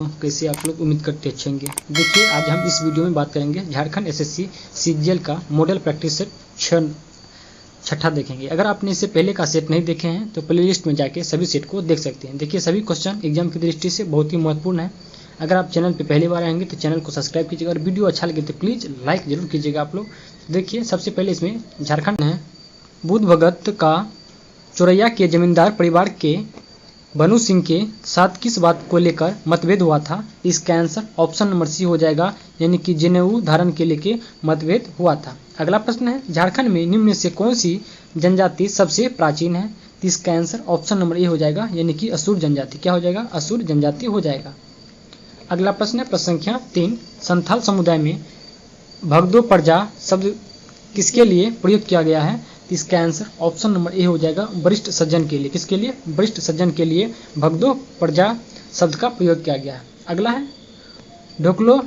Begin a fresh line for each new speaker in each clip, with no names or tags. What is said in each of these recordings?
कैसे आप लोग उम्मीद करते अच्छे होंगे। देखिए आज हम इस वीडियो में बात करेंगे झारखंड एसएससी सीजीएल का मॉडल प्रैक्टिस सेट छठा देखेंगे। अगर आपने इससे पहले का सेट नहीं देखे हैं तो प्लेलिस्ट में जाके सभी सेट को देख सकते हैं। देखिए सभी क्वेश्चन एग्जाम की दृष्टि से बहुत ही महत्वपूर्ण है। अगर आप चैनल पर पहली बार आएंगे तो चैनल को सब्सक्राइब कीजिएगा और वीडियो अच्छा लगे तो प्लीज़ लाइक जरूर कीजिएगा आप लोग। देखिए सबसे पहले इसमें झारखंड है बुद्ध भगत का चोरैया के जमींदार परिवार के बनू सिंह के साथ किस बात को लेकर मतभेद हुआ था। इसका आंसर ऑप्शन नंबर सी हो जाएगा, यानी कि जनेऊ धारण के लेके मतभेद हुआ था। अगला प्रश्न है झारखंड में निम्न में से कौन सी जनजाति सबसे प्राचीन है। इसका आंसर ऑप्शन नंबर ए हो जाएगा, यानी कि असुर जनजाति। क्या हो जाएगा? असुर जनजाति हो जाएगा। अगला प्रश्न है प्रश्न संख्या 3, संथाल समुदाय में भगदो प्रजा शब्द किसके लिए प्रयोग किया गया है। इसका आंसर ऑप्शन नंबर ए हो जाएगा, वरिष्ठ सज्जन के लिए। किसके लिए? वरिष्ठ सज्जन के लिए भगदो प्रजा शब्द का प्रयोग किया गया है। अगला है ढोकलो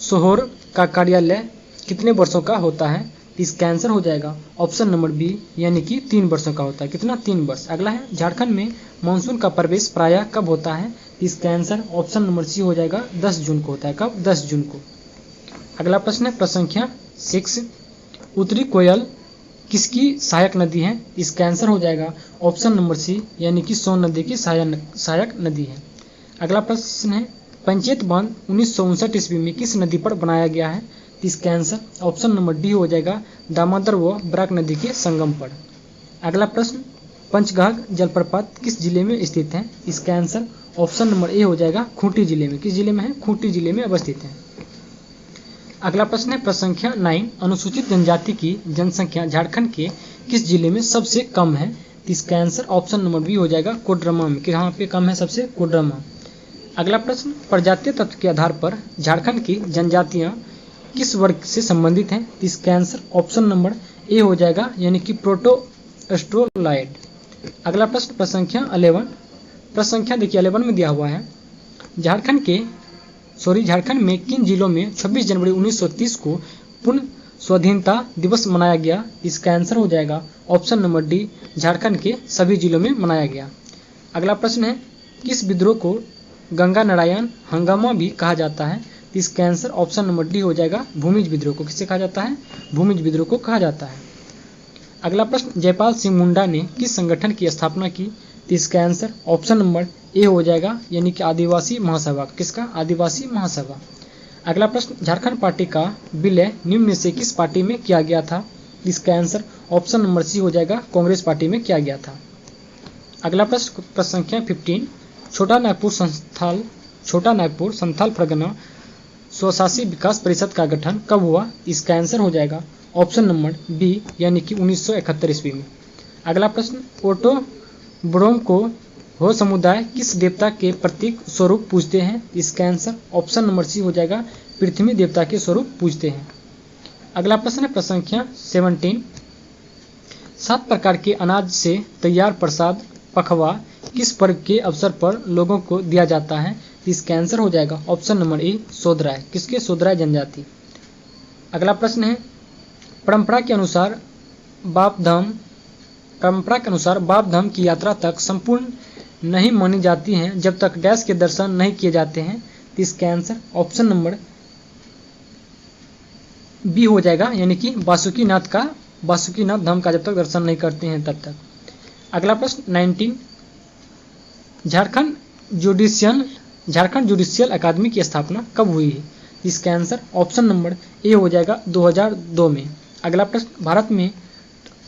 सोहोर का कार्यालय कितने वर्षों का होता है। इसका आंसर हो जाएगा ऑप्शन नंबर बी, यानी कि 3 वर्षों का होता है। कितना? 3 वर्ष। अगला है झारखंड में मानसून का प्रवेश प्रायः कब होता है। इसका आंसर ऑप्शन नंबर सी हो जाएगा, 10 जून को होता है। कब? 10 जून को। अगला प्रश्न है प्रश्न संख्या 6, उत्तरी कोयल किसकी सहायक नदी है। इसका आंसर हो जाएगा ऑप्शन नंबर सी, यानी कि सोन नदी की सहायक नदी है। अगला प्रश्न है पंचायत बांध 1959 ईस्वी में किस नदी पर बनाया गया है। इसका आंसर ऑप्शन नंबर डी हो जाएगा, दामोदर व बराक नदी के संगम पर। अगला प्रश्न पंचघाघ जलप्रपात किस जिले में स्थित है। इसका आंसर ऑप्शन नंबर ए हो जाएगा, खूंटी जिले में। किस जिले में है? खूंटी जिले में अवस्थित है। अगला प्रश्न है प्रश्न संख्या 9, अनुसूचित जनजाति की जनसंख्या झारखंड के किस जिले में सबसे कम है। इसका आंसर ऑप्शन नंबर बी हो जाएगा, कोडरमा में। कि यहाँ पे कम है सबसे? कोडरमा। अगला प्रश्न प्रजातीय तत्व के आधार पर झारखंड की जनजातियां किस वर्ग से संबंधित हैं। इसका आंसर ऑप्शन नंबर ए हो जाएगा, यानी कि प्रोटोस्ट्रोलाइड। अगला प्रश्न प्रश्न संख्या 11, प्रश्न संख्या देखिए 11 में दिया हुआ है झारखंड में किन जिलों में 26 जनवरी 1930 को पूर्ण स्वाधीनता दिवस मनाया गया। इसका आंसर हो जाएगा ऑप्शन नंबर डी, झारखंड के सभी जिलों में मनाया गया। अगला प्रश्न है किस विद्रोह को गंगा नारायण हंगामा भी कहा जाता है। इसका आंसर ऑप्शन नंबर डी हो जाएगा, भूमिज विद्रोह को। किससे कहा जाता है? भूमिज विद्रोह को कहा जाता है। अगला प्रश्न जयपाल सिंह मुंडा ने किस संगठन की स्थापना की। इसका आंसर ऑप्शन नंबर ए हो जाएगा, यानी कि आदिवासी महासभा। किसका? आदिवासी महासभा। अगला प्रश्न झारखंड पार्टी का विलय निम्न में से किस पार्टी में किया गया था। इसका आंसर ऑप्शन नंबर सी हो जाएगा, कांग्रेस पार्टी में किया गया था। अगला प्रश्न प्रश्न संख्या 15, छोटा नागपुर संथाल परगना स्वशासी विकास परिषद का गठन कब हुआ। इसका आंसर हो जाएगा ऑप्शन नंबर बी, यानी कि 1971 ईस्वी में। अगला प्रश्न ओटो ब्रोम को हो समुदाय किस देवता के प्रतीक स्वरूप पूजते हैं। इसका आंसर ऑप्शन नंबर सी हो जाएगा, पृथ्वी देवता के स्वरूप पूजते हैं। अगला प्रश्न है प्रश्न संख्या 17, 7 प्रकार के अनाज से तैयार प्रसाद पखवा किस पर्व के अवसर पर लोगों को दिया जाता है। इसका आंसर हो जाएगा ऑप्शन नंबर ए, सोदराय। किसके? सोदराय जनजाति। अगला प्रश्न है परंपरा के अनुसार बाप धाम की यात्रा तक संपूर्ण नहीं मानी जाती हैं जब तक डैश के दर्शन नहीं किए जाते हैं। इसका आंसर ऑप्शन नंबर बी हो जाएगा, यानी कि बासुकीनाथ धाम का जब तक दर्शन नहीं करते हैं तब तक। अगला प्रश्न 19, झारखंड जुडिशियल अकादमी की स्थापना कब हुई है। इसका आंसर ऑप्शन नंबर ए हो जाएगा, 2002 में। अगला प्रश्न भारत में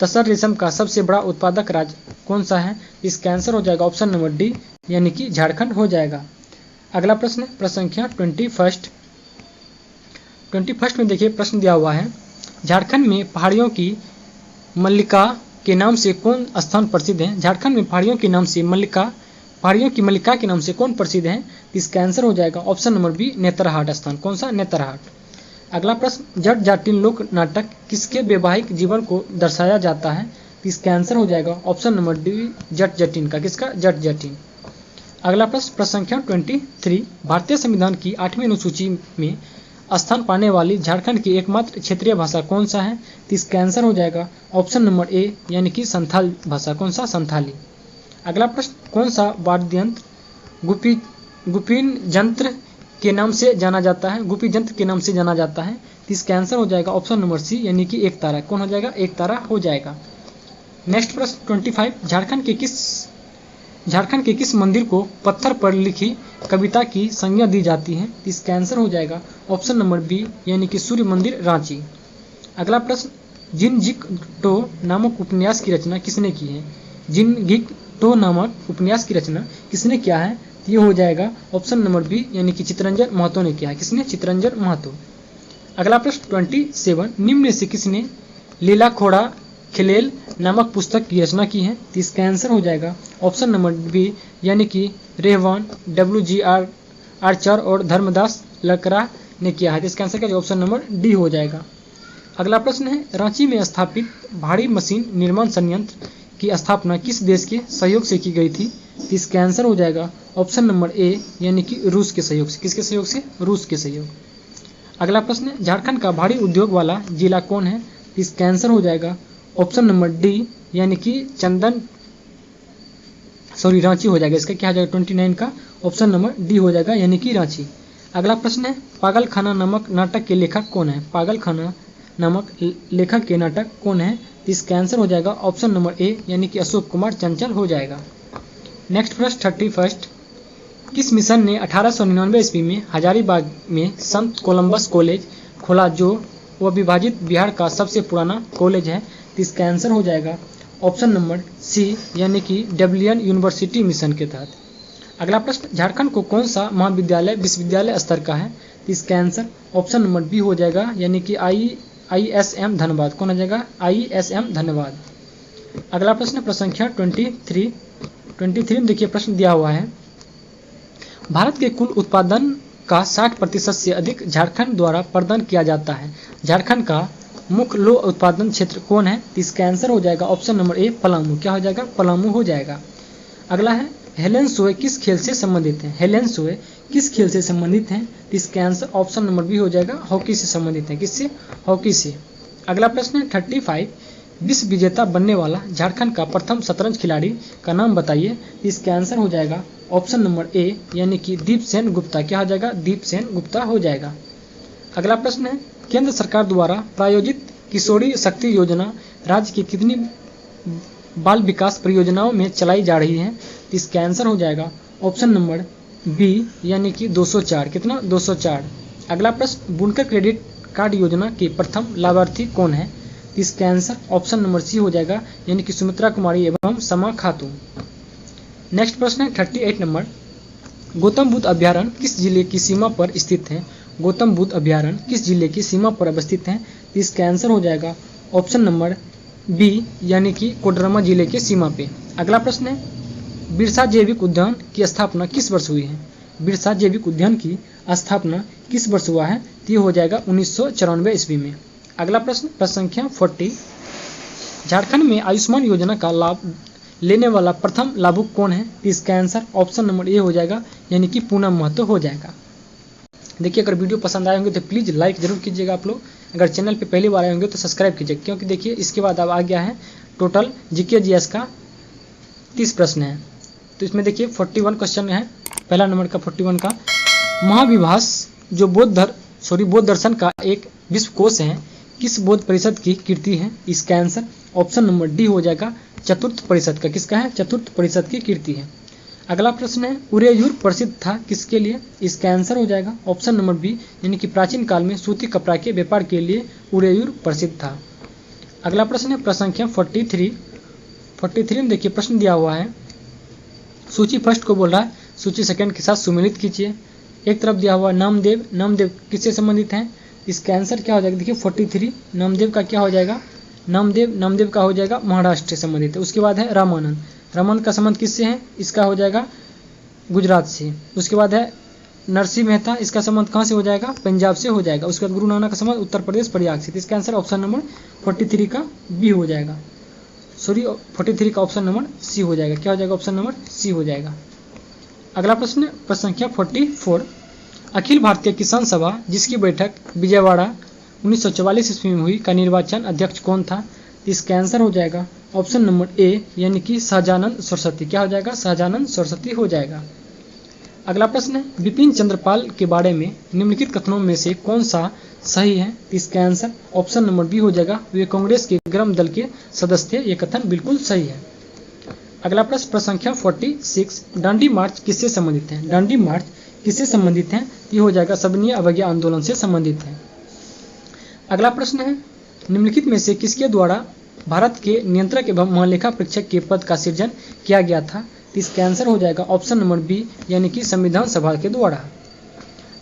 तसर रेशम का सबसे बड़ा उत्पादक राज्य कौन सा है। इसका आंसर हो जाएगा ऑप्शन नंबर डी, यानी कि झारखंड हो जाएगा। अगला प्रश्न प्रश्न संख्या 21 में देखिए प्रश्न दिया हुआ है झारखंड में पहाड़ियों की मल्लिका के नाम से कौन स्थान प्रसिद्ध है। झारखंड में पहाड़ियों की मल्लिका के नाम से कौन प्रसिद्ध है। इसका आंसर हो जाएगा ऑप्शन नंबर बी, नेतरहाट स्थान। कौन सा? नेतरहाट। अगला प्रश्न जट जाटिन लोक नाटक किसके वैवाहिक जीवन को दर्शाया जाता है। इसका आंसर हो जाएगा option number D, Jat Jatin का। किसका? जट जटिन। अगला प्रश्न संख्या 23, भारतीय संविधान की 8वीं अनुसूची में स्थान पाने वाली झारखंड की एकमात्र क्षेत्रीय भाषा कौन सा है। इसका आंसर हो जाएगा ऑप्शन नंबर ए, यानी कि संथाल भाषा। कौन सा? संथाली। अगला प्रश्न कौन सा वाद्य यंत्र गुपिन जंत्र के नाम से जाना जाता है? गुपी जंत्र के नाम से जाना जाता है। तो इसका आंसर हो जाएगा ऑप्शन नंबर सी, यानी कि एक तारा। कौन हो जाएगा? एक तारा हो जाएगा। नेक्स्ट प्रश्न 25, झारखंड के किस मंदिर को पत्थर पर लिखी कविता की संज्ञा दी जाती है? तो इसका आंसर हो जाएगा ऑप्शन नंबर बी, यानी कि सूर्य मंदिर रांची। अगला प्रश्न, जिनगिक टो नामक उपन्यास की रचना किसने की है? जिनगिक टो नामक उपन्यास की रचना किसने किया है? ये हो जाएगा ऑप्शन नंबर बी, यानी कि चित्तरंजन महतो ने किया है। किसने? चित्तरंजन महतो। अगला प्रश्न 27, निम्न में से किसने लीला खोड़ा खिलेल नामक पुस्तक की रचना की है? तो इसका आंसर हो जाएगा ऑप्शन नंबर बी, यानी कि रेहवान, WGR आर्चर और धर्मदास लकड़ा ने किया है। तो इसका आंसर क्या? ऑप्शन नंबर डी हो जाएगा। अगला प्रश्न है, रांची में स्थापित भारी मशीन निर्माण संयंत्र की स्थापना किस देश के सहयोग से की गई थी? तो इसका आंसर हो जाएगा ऑप्शन नंबर ए, यानी कि रूस के सहयोग से। किसके सहयोग से? रूस के सहयोग। अगला प्रश्न है, झारखंड का भारी उद्योग वाला जिला कौन है? तो इसका आंसर हो जाएगा ऑप्शन नंबर डी, यानी कि रांची हो जाएगा। इसका क्या हो जाएगा? 29 का ऑप्शन नंबर डी हो जाएगा, यानी कि रांची। अगला प्रश्न है, पागलखाना नामक नाटक के लेखक कौन है? पागलखाना नामक लेखक के नाटक कौन है? इसका आंसर हो जाएगा ऑप्शन नंबर ए, यानी कि अशोक कुमार चंचल हो जाएगा। नेक्स्ट प्रश्न 31, किस मिशन ने 1899 ईस्वी में हजारीबाग में संत कोलंबस कॉलेज खोला, जो वह विभाजित बिहार का सबसे पुराना कॉलेज है? तो इसका आंसर हो जाएगा ऑप्शन नंबर सी, यानी कि डबलियन यूनिवर्सिटी मिशन के तहत। अगला प्रश्न, झारखंड को कौन सा महाविद्यालय विश्वविद्यालय स्तर का है? तो इसका आंसर ऑप्शन नंबर बी हो जाएगा, यानी कि ISM धनबाद। कौन हो जाएगा? ISM धनबाद। अगला प्रश्न प्रसंख्या 23 में देखिए प्रश्न दिया हुआ है, भारत के कुल उत्पादन का 60% से अधिक झारखंड द्वारा प्रदान किया जाता है। झारखंड का मुख्य लौह उत्पादन क्षेत्र कौन है? तो इसका आंसर हो जाएगा ऑप्शन नंबर ए, पलामू। क्या हो जाएगा? पलामू हो जाएगा। अगला है, हेलेन सोए किस खेल से संबंधित है? हेलेन सोए किस खेल से संबंधित हैं? तो इसका आंसर ऑप्शन नंबर बी हो जाएगा, हॉकी से संबंधित है। किससे? हॉकी से। अगला प्रश्न है 35, विश्व विजेता बनने वाला झारखंड का प्रथम शतरंज खिलाड़ी का नाम बताइए। इसका आंसर हो जाएगा ऑप्शन नंबर ए, यानी कि दीपसेन गुप्ता। क्या हो जाएगा? दीपसेन गुप्ता हो जाएगा। अगला प्रश्न है, केंद्र सरकार द्वारा प्रायोजित किशोरी शक्ति योजना राज्य की कितनी बाल विकास परियोजनाओं में चलाई जा रही है? तो इसका आंसर हो जाएगा ऑप्शन नंबर बी, यानी कि 204। कितना? 204। अगला प्रश्न, बुनकर क्रेडिट कार्ड योजना के प्रथम लाभार्थी कौन है? इसका आंसर ऑप्शन नंबर सी हो जाएगा, यानी कि सुमित्रा कुमारी एवं समा खातून। नेक्स्ट प्रश्न है 38 नंबर, गौतम बुद्ध अभ्यारण्य किस जिले की सीमा पर स्थित है? गौतम बुद्ध अभ्यारण्य किस जिले की सीमा पर अवस्थित है? इसका आंसर हो जाएगा ऑप्शन नंबर बी, यानी कि कोडरमा जिले के सीमा पे। अगला प्रश्न है, बिरसा जैविक उद्यान की स्थापना किस वर्ष हुई है? बिरसा जैविक उद्यान की स्थापना किस वर्ष हुआ है? ये हो जाएगा 1994 ईस्वी में। अगला प्रश्न संख्या 40, झारखंड में आयुष्मान योजना का लाभ लेने वाला प्रथम लाभुक कौन है? इसका आंसर ऑप्शन नंबर ए हो जाएगा, यानी कि पूनम महतो हो जाएगा। देखिए, अगर वीडियो पसंद आए होंगे तो प्लीज़ लाइक जरूर कीजिएगा आप लोग। अगर चैनल पे पहली बार आए होंगे तो सब्सक्राइब कीजिए, क्योंकि देखिए इसके बाद अब आ गया है टोटल GK GS का 30 प्रश्न है। तो इसमें देखिए 41 क्वेश्चन है। पहला नंबर का 41 का, महाविभास जो बौद्ध दर्शन का एक विश्वकोश है, किस बौद्ध परिषद की कीर्ति है? इसका आंसर ऑप्शन नंबर डी हो जाएगा, चतुर्थ परिषद का। किसका है? चतुर्थ परिषद की कीर्ति है। अगला प्रश्न है, उरेयूर प्रसिद्ध था किसके लिए? इसका आंसर हो जाएगा ऑप्शन नंबर बी, यानी कि प्राचीन काल में सूती कपड़ा के व्यापार के लिए उरेयूर प्रसिद्ध था। अगला प्रश्न है प्रसंख्या 43 में देखिए प्रश्न दिया हुआ है, सूची फर्स्ट को बोल रहा है, सूची सेकंड के साथ सुमिलित कीजिए। एक तरफ दिया हुआ नामदेव किससे संबंधित हैं? इसका आंसर क्या हो जाएगा? देखिए 43 नामदेव का क्या हो जाएगा? नामदेव का हो जाएगा महाराष्ट्र से संबंधित है। उसके बाद है रामानंद का संबंध किससे है? इसका हो जाएगा गुजरात से। उसके बाद है नरसिंह मेहता, इसका संबंध कहाँ से हो जाएगा? पंजाब से हो जाएगा। उसके बाद गुरु नानक का संबंध उत्तर प्रदेश प्रयाग से। इसका आंसर ऑप्शन नंबर 43 का बी हो जाएगा, 43 का ऑप्शन नंबर सी हो जाएगा। क्या हो जाएगा? ऑप्शन नंबर सी हो जाएगा। अगला प्रश्न संख्या 44, अखिल भारतीय किसान सभा जिसकी बैठक विजयवाड़ा 1944 ईस्वी में हुई का निर्वाचन अध्यक्ष कौन था? इसका आंसर हो जाएगा ऑप्शन नंबर ए, यानी कि सहजानंद सरस्वती। क्या हो जाएगा? सहजानंद सरस्वती हो जाएगा। अगला प्रश्न है, बिपिन चंद्रपाल के बारे में निम्नलिखित कथनों में से कौन सा सही है? इसका आंसर ऑप्शन नंबर बी हो जाएगा, वे कांग्रेस के गर्म दल के सदस्य थे। ये कथन बिल्कुल सही है। अगला प्रश्न संख्या 46, डांडी मार्च किससे संबंधित है? डांडी मार्च किससे संबंधित है? ये हो जाएगा सबनीय अवज्ञा आंदोलन से संबंधित है। अगला प्रश्न है, निम्नलिखित में से किसके द्वारा भारत के नियंत्रक एवं महालेखा परीक्षक के पद का सृजन किया गया था? इसका आंसर हो जाएगा ऑप्शन नंबर बी, यानी कि संविधान सभा के द्वारा।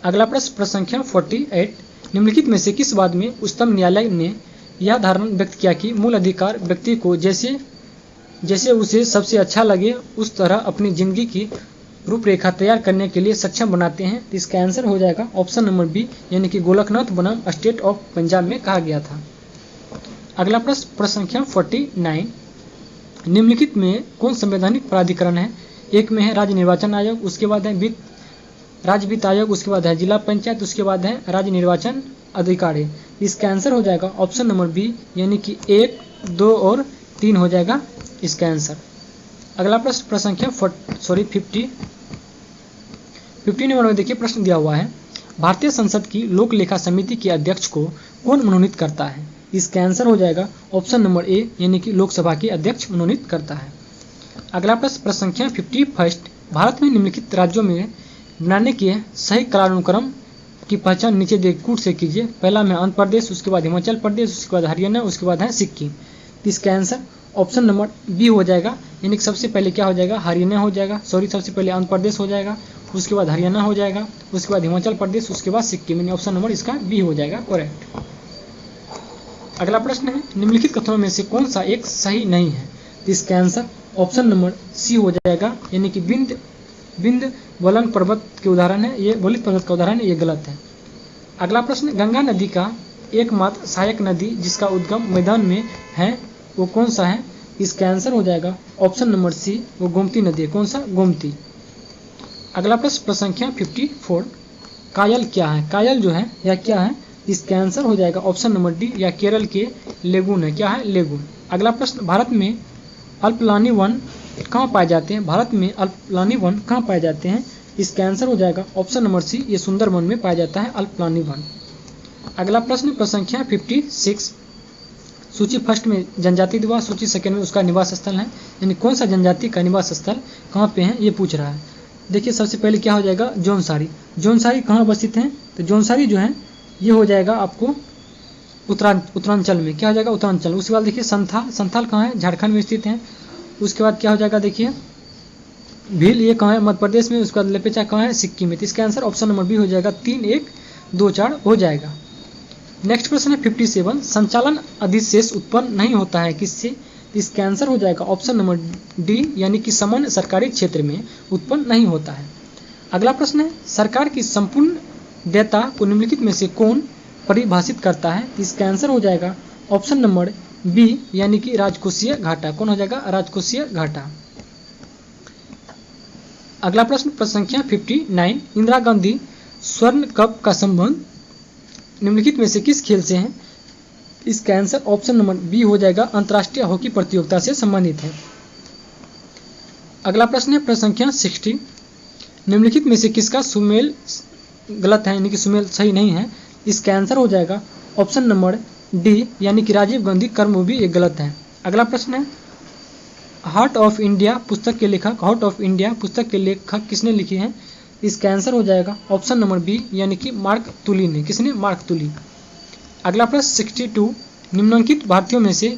अगला प्रश्न संख्या 48, निम्नलिखित में से किस बात में उच्चतम न्यायालय ने यह धारणा व्यक्त किया कि मूल अधिकार व्यक्ति को जैसे उसे सबसे अच्छा लगे उस तरह अपनी जिंदगी की रूपरेखा तैयार करने के लिए सक्षम बनाते हैं? इसका आंसर हो जाएगा ऑप्शन नंबर बी, यानी कि गोलकनाथ बनाम स्टेट ऑफ पंजाब में कहा गया था। अगला प्रश्न संख्या 49, निम्नलिखित में कौन संवैधानिक प्राधिकरण है? एक में है राज्य निर्वाचन आयोग, उसके बाद है राज्य वित्त आयोग, उसके बाद है जिला पंचायत, उसके बाद है राज्य निर्वाचन अधिकारी। इसका आंसर हो जाएगा ऑप्शन नंबर बी, यानी कि 1, 2 और 3 हो जाएगा इसका आंसर। अगला प्रश्न संख्या 50 नंबर में देखिए प्रश्न दिया हुआ है, भारतीय संसद की लोक लेखा समिति के अध्यक्ष को कौन मनोनीत करता है? इसका आंसर हो जाएगा ऑप्शन नंबर ए, यानी कि लोकसभा के अध्यक्ष मनोनीत करता है। अगला प्रश्न संख्या 51, भारत में निम्नलिखित राज्यों में बनाने के सही कालानुक्रम की पहचान नीचे दिए कूट से कीजिए। पहला में आंध्र प्रदेश, उसके बाद हिमाचल प्रदेश, उसके बाद हरियाणा, उसके बाद है सिक्किम। इसका आंसर ऑप्शन नंबर बी हो जाएगा, यानी कि सबसे पहले क्या हो जाएगा? हरियाणा हो जाएगा, सबसे पहले आंध्र प्रदेश हो जाएगा, उसके बाद हरियाणा हो जाएगा, उसके बाद हिमाचल प्रदेश, उसके बाद सिक्किम, यानी ऑप्शन नंबर इसका बी हो जाएगा करेक्ट। अगला प्रश्न है, निम्नलिखित कथनों में से कौन सा एक सही नहीं है? इसका आंसर ऑप्शन नंबर सी हो जाएगा, यानी कि बिंद वलन पर्वत के उदाहरण है, ये वलित पर्वत का उदाहरण है, ये गलत है। अगला प्रश्न, गंगा नदी का एकमात्र सहायक नदी जिसका उद्गम मैदान में है वो कौन सा है? इसका आंसर हो जाएगा ऑप्शन नंबर सी, वो गोमती नदी है। कौन सा? गोमती। अगला प्रश्न संख्या 54, कायल क्या है? कायल जो है या क्या है? इसका आंसर हो जाएगा ऑप्शन नंबर डी, या केरल के लेगून है। क्या है? लेगून। अगला प्रश्न, भारत में अल्पलानी वन कहाँ पाए जाते हैं? भारत में अल्पलानी वन कहाँ पाए जाते हैं? इसका आंसर हो जाएगा ऑप्शन नंबर सी, ये सुंदरबन में पाया जाता है अल्पलानी वन। अगला प्रश्न संख्या 56, सूची फर्स्ट में जनजाति दिवस, सूची सेकंड में उसका निवास स्थल है, यानी कौन सा जनजाति का निवास स्थल कहाँ पे है ये पूछ रहा है। देखिए सबसे पहले क्या हो जाएगा? जौनसारी। जौनसारी कहाँ अवस्थित है? तो जौनसारी जो है ये हो जाएगा आपको उत्तरांचल में। क्या हो जाएगा? उत्तरांचल। उसके बाद देखिए संथाल कहाँ है? झारखंड में स्थित है। उसके बाद क्या हो जाएगा? देखिए भील, ये कहाँ है? मध्य प्रदेश में। उसके बाद लेपेचा कहाँ है? सिक्किम में। तो इसका आंसर ऑप्शन नंबर बी हो जाएगा, 3, 1, 2, 4 हो जाएगा। नेक्स्ट प्रश्न है 57, संचालन अधिशेष उत्पन्न नहीं होता है किससे? इसका आंसर हो जाएगा ऑप्शन नंबर डी, यानी कि सामान्य सरकारी क्षेत्र में उत्पन्न नहीं होता है। अगला प्रश्न है, सरकार की संपूर्ण देयता को निम्नलिखित में से कौन परिभाषित करता है? इसका आंसर हो जाएगा ऑप्शन नंबर बी, यानी कि राजकोषीय घाटा। कौन हो जाएगा? राजकोषीय घाटा। अगला प्रश्न संख्या 59, इंदिरा गांधी स्वर्ण कप का संबंध निम्नलिखित में से किस खेल से है? इसका आंसर ऑप्शन नंबर बी हो जाएगा, अंतर्राष्ट्रीय हॉकी प्रतियोगिता से संबंधित है। अगला प्रश्न है संख्या 60, निम्नलिखित में से किसका सुमेल गलत है, यानी कि सुमेल सही नहीं है? इसका आंसर हो जाएगा ऑप्शन नंबर डी, यानी कि राजीव गांधी कर्मभूमि, ये गलत है। अगला प्रश्न है, हार्ट ऑफ इंडिया पुस्तक के लेखक किसने लिखी है? इसका आंसर हो जाएगा ऑप्शन नंबर बी, यानी कि मार्क तुली ने। किसने? मार्क तुली। अगला प्रश्न 62, निम्नलिखित भारतीयों में से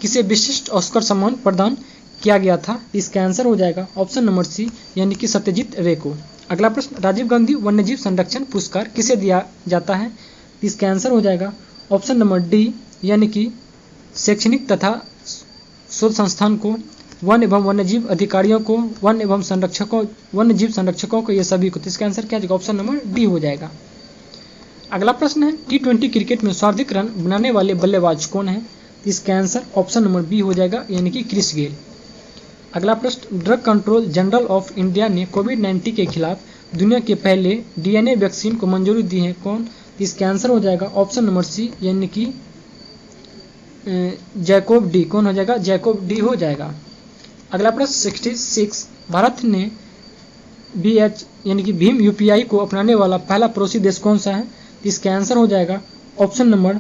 किसे विशिष्ट ऑस्कर सम्मान प्रदान किया गया था? इसका आंसर हो जाएगा ऑप्शन नंबर सी, यानी कि सत्यजीत रे को। अगला प्रश्न, राजीव गांधी वन्यजीव संरक्षण पुरस्कार किसे दिया जाता है? इसका आंसर हो जाएगा ऑप्शन नंबर डी, यानी कि शैक्षणिक तथा शोध संस्थान को, वन एवं वन्यजीव अधिकारियों को, वन्यजीव संरक्षकों को, ये सभी को। तो इसका आंसर क्या जाएगा? ऑप्शन नंबर डी हो जाएगा। अगला प्रश्न है, T20 क्रिकेट में सर्वाधिक रन बनाने वाले बल्लेबाज कौन है? इसका आंसर ऑप्शन नंबर बी हो जाएगा, यानी कि क्रिस गेल। अगला प्रश्न, drug control general of India ने कोविड-19 के खिलाफ दुनिया के पहले DNA वैक्सीन को मंजूरी दी है कौन? इसका आंसर हो जाएगा ऑप्शन नंबर सी, यानी कि जैकोब डी। कौन हो जाएगा? जैकोब डी हो जाएगा। अगला प्रश्न 66, भारत ने BH यानी कि भीम UPI को अपनाने वाला पहला पड़ोसी देश कौन सा है? तो इसका आंसर हो जाएगा ऑप्शन नंबर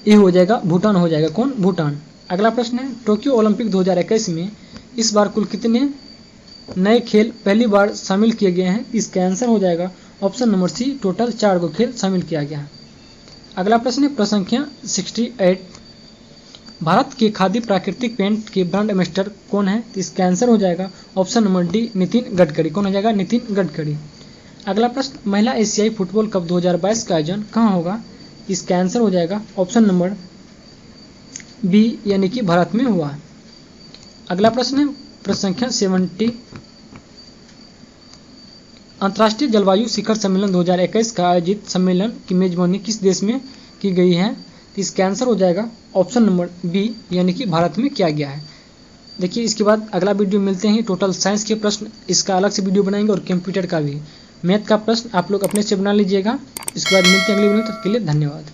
ए हो जाएगा, भूटान हो जाएगा। कौन? भूटान। अगला प्रश्न है, टोक्यो ओलंपिक 2021 में इस बार कुल कितने नए खेल पहली बार शामिल किए गए हैं? इसका आंसर हो जाएगा ऑप्शन नंबर सी, टोटल 4 को खेल शामिल किया गया है। अगला प्रश्न है, प्रश्न संख्या 68, भारत के खादी प्राकृतिक पेंट के ब्रांड एम्बेसडर कौन है? तो इसका आंसर हो जाएगा option number D, Nitin Gadkari. कौन हो जाएगा? नितिन गडकरी। अगला प्रश्न, महिला एशियाई फुटबॉल कप 2022 का आयोजन कहाँ होगा? इसका आंसर हो जाएगा ऑप्शन नंबर बी, यानी कि भारत में हुआ है। अगला प्रश्न है, प्रश्न संख्या 70, अंतर्राष्ट्रीय जलवायु शिखर सम्मेलन 2021 का आयोजित सम्मेलन की मेजबानी किस देश में की गई है? तो इसका आंसर हो जाएगा ऑप्शन नंबर बी, यानी कि भारत में किया गया है। देखिए, इसके बाद अगला वीडियो मिलते हैं। टोटल साइंस के प्रश्न इसका अलग से वीडियो बनाएंगे और कंप्यूटर का भी। मैथ का प्रश्न आप लोग अपने से बना लीजिएगा। इसके बाद मिलते हैं अगले वीडियो में, तब के लिए धन्यवाद।